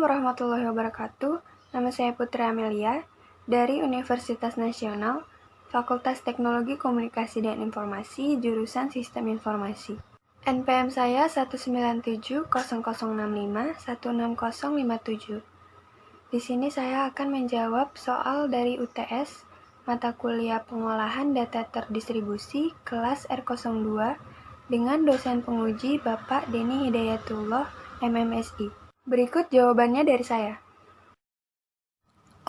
warahmatullahi wabarakatuh. Nama saya Putri Amelia dari Universitas Nasional, Fakultas Teknologi Komunikasi dan Informasi, jurusan Sistem Informasi. NPM saya 1970065160057. Di sini saya akan menjawab soal dari UTS mata kuliah Pengolahan Data Terdistribusi kelas R02 dengan dosen penguji Bapak Denny Hidayatullah, MMSI. Berikut jawabannya dari saya.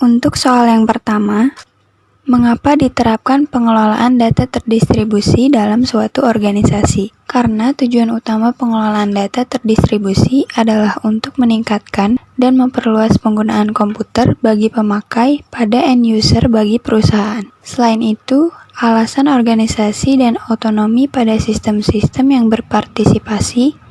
Untuk soal yang pertama, mengapa diterapkan pengelolaan data terdistribusi dalam suatu organisasi? Karena tujuan utama pengelolaan data terdistribusi adalah untuk meningkatkan dan memperluas penggunaan komputer bagi pemakai pada end user bagi perusahaan. Selain itu, alasan organisasi dan otonomi pada sistem-sistem yang berpartisipasi,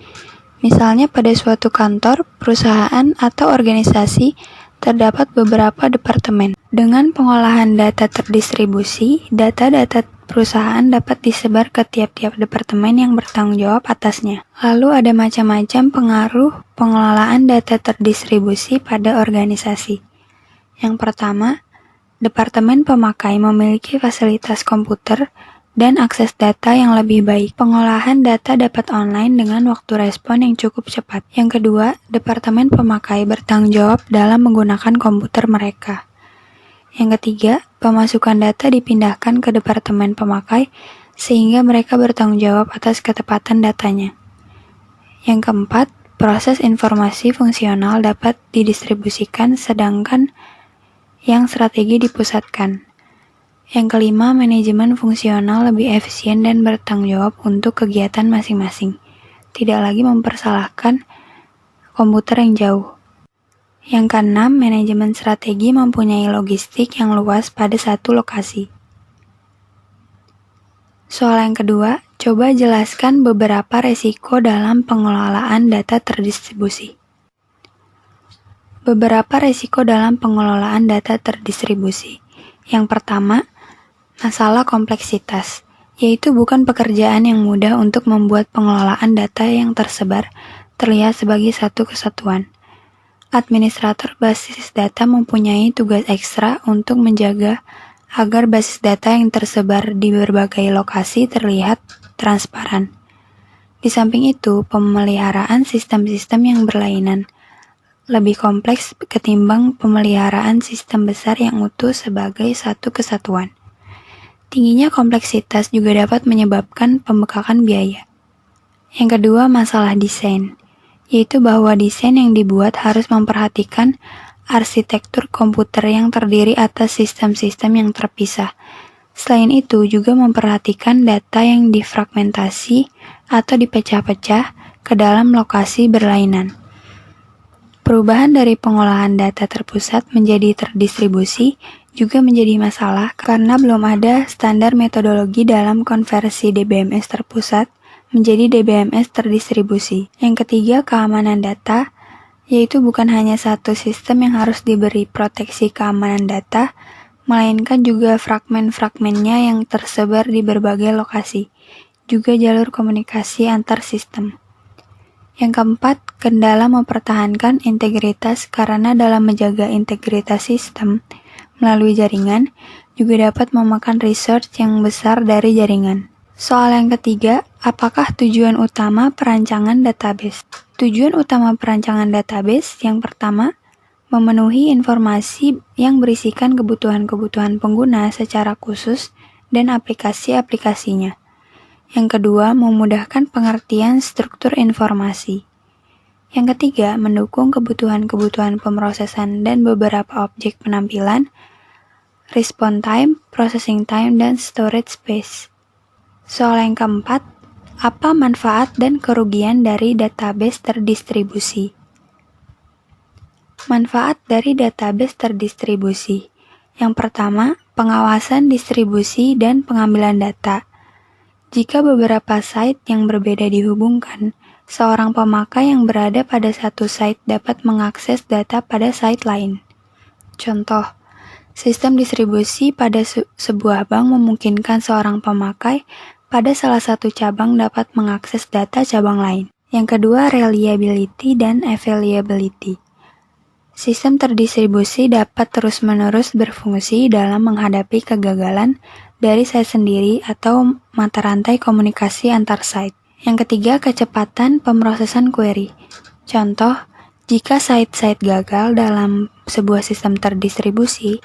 misalnya pada suatu kantor, perusahaan, atau organisasi, terdapat beberapa departemen. Dengan pengolahan data terdistribusi, data-data perusahaan dapat disebar ke tiap-tiap departemen yang bertanggung jawab atasnya. Lalu ada macam-macam pengaruh pengelolaan data terdistribusi pada organisasi. Yang pertama, departemen pemakai memiliki fasilitas komputer dan akses data yang lebih baik. Pengolahan data dapat online dengan waktu respon yang cukup cepat. Yang kedua, departemen pemakai bertanggung jawab dalam menggunakan komputer mereka. Yang ketiga, pemasukan data dipindahkan ke departemen pemakai sehingga mereka bertanggung jawab atas ketepatan datanya. Yang keempat, proses informasi fungsional dapat didistribusikan sedangkan yang strategi dipusatkan. Yang kelima, manajemen fungsional lebih efisien dan bertanggung jawab untuk kegiatan masing-masing, tidak lagi mempersalahkan komputer yang jauh. Yang keenam, manajemen strategi mempunyai logistik yang luas pada satu lokasi. Soal yang kedua, coba jelaskan beberapa resiko dalam pengelolaan data terdistribusi. Beberapa resiko dalam pengelolaan data terdistribusi. Yang pertama, masalah kompleksitas, yaitu bukan pekerjaan yang mudah untuk membuat pengelolaan data yang tersebar terlihat sebagai satu kesatuan. Administrator basis data mempunyai tugas ekstra untuk menjaga agar basis data yang tersebar di berbagai lokasi terlihat transparan. Di samping itu, pemeliharaan sistem-sistem yang berlainan lebih kompleks ketimbang pemeliharaan sistem besar yang utuh sebagai satu kesatuan. Tingginya kompleksitas juga dapat menyebabkan pembekakan biaya. Yang kedua, masalah desain, yaitu bahwa desain yang dibuat harus memperhatikan arsitektur komputer yang terdiri atas sistem-sistem yang terpisah. Selain itu, juga memperhatikan data yang difragmentasi atau dipecah-pecah ke dalam lokasi berlainan. Perubahan dari pengolahan data terpusat menjadi terdistribusi juga menjadi masalah karena belum ada standar metodologi dalam konversi DBMS terpusat menjadi DBMS terdistribusi. Yang ketiga, keamanan data, yaitu bukan hanya satu sistem yang harus diberi proteksi keamanan data, melainkan juga fragmen-fragmennya yang tersebar di berbagai lokasi, juga jalur komunikasi antar sistem. Yang keempat, kendala mempertahankan integritas karena dalam menjaga integritas sistem melalui jaringan juga dapat memakan resource yang besar dari jaringan. Soal yang ketiga, apakah tujuan utama perancangan database? Tujuan utama perancangan database yang pertama, memenuhi informasi yang berisikan kebutuhan-kebutuhan pengguna secara khusus dan aplikasi-aplikasinya. Yang kedua, memudahkan pengertian struktur informasi. Yang ketiga, mendukung kebutuhan-kebutuhan pemrosesan dan beberapa objek penampilan, response time, processing time, dan storage space. Soal yang keempat, apa manfaat dan kerugian dari database terdistribusi? Manfaat dari database terdistribusi. Yang pertama, pengawasan distribusi dan pengambilan data. Jika beberapa site yang berbeda dihubungkan, seorang pemakai yang berada pada satu site dapat mengakses data pada site lain. Contoh, sistem distribusi pada sebuah bank memungkinkan seorang pemakai pada salah satu cabang dapat mengakses data cabang lain. Yang kedua, reliability dan availability. Sistem terdistribusi dapat terus-menerus berfungsi dalam menghadapi kegagalan dari site sendiri atau mata rantai komunikasi antar site. Yang ketiga, kecepatan pemrosesan query. Contoh, jika site-site gagal dalam sebuah sistem terdistribusi,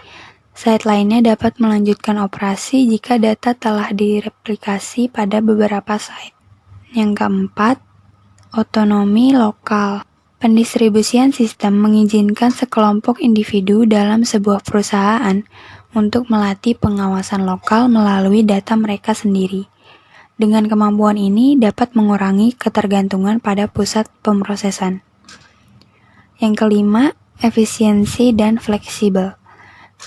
site lainnya dapat melanjutkan operasi jika data telah direplikasi pada beberapa site. Yang keempat, otonomi lokal. Pendistribusian sistem mengizinkan sekelompok individu dalam sebuah perusahaan untuk melatih pengawasan lokal melalui data mereka sendiri. Dengan kemampuan ini dapat mengurangi ketergantungan pada pusat pemrosesan. Yang kelima, efisiensi dan fleksibel.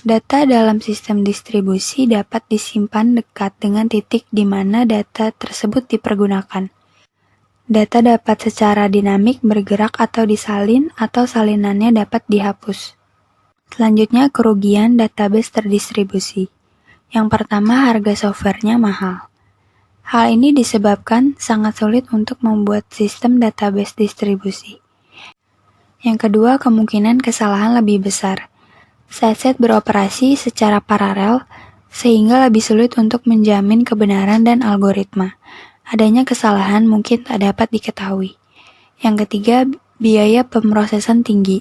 Data dalam sistem distribusi dapat disimpan dekat dengan titik di mana data tersebut dipergunakan. Data dapat secara dinamik bergerak atau disalin, atau salinannya dapat dihapus. Selanjutnya, kerugian database terdistribusi. Yang pertama, harga softwarenya mahal. Hal ini disebabkan sangat sulit untuk membuat sistem database distribusi. Yang kedua, kemungkinan kesalahan lebih besar. Site-site beroperasi secara paralel, sehingga lebih sulit untuk menjamin kebenaran dan algoritma. Adanya kesalahan mungkin tak dapat diketahui. Yang ketiga, biaya pemrosesan tinggi.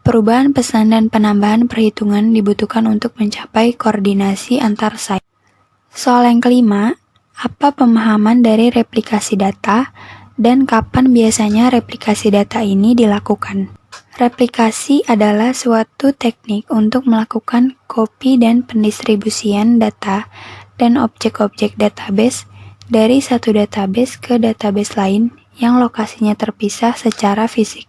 Perubahan pesan dan penambahan perhitungan dibutuhkan untuk mencapai koordinasi antar site. Soal yang kelima, apa pemahaman dari replikasi data dan kapan biasanya replikasi data ini dilakukan? Replikasi adalah suatu teknik untuk melakukan copy dan pendistribusian data dan objek-objek database dari satu database ke database lain yang lokasinya terpisah secara fisik.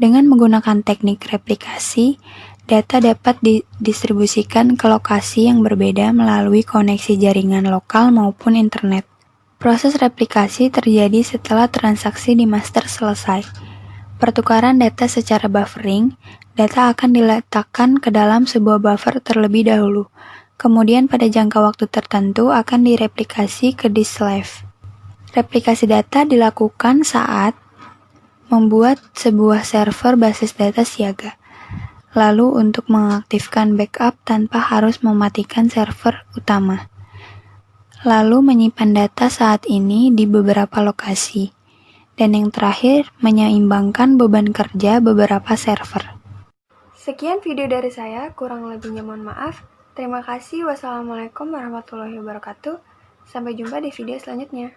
Dengan menggunakan teknik replikasi, data dapat didistribusikan ke lokasi yang berbeda melalui koneksi jaringan lokal maupun internet. Proses replikasi terjadi setelah transaksi di master selesai. Pertukaran data secara buffering, data akan diletakkan ke dalam sebuah buffer terlebih dahulu. Kemudian pada jangka waktu tertentu akan direplikasi ke disk slave. Replikasi data dilakukan saat membuat sebuah server basis data siaga. Lalu untuk mengaktifkan backup tanpa harus mematikan server utama. Lalu menyimpan data saat ini di beberapa lokasi. Dan yang terakhir, menyeimbangkan beban kerja beberapa server. Sekian video dari saya, kurang lebihnya mohon maaf. Terima kasih. Wassalamualaikum warahmatullahi wabarakatuh. Sampai jumpa di video selanjutnya.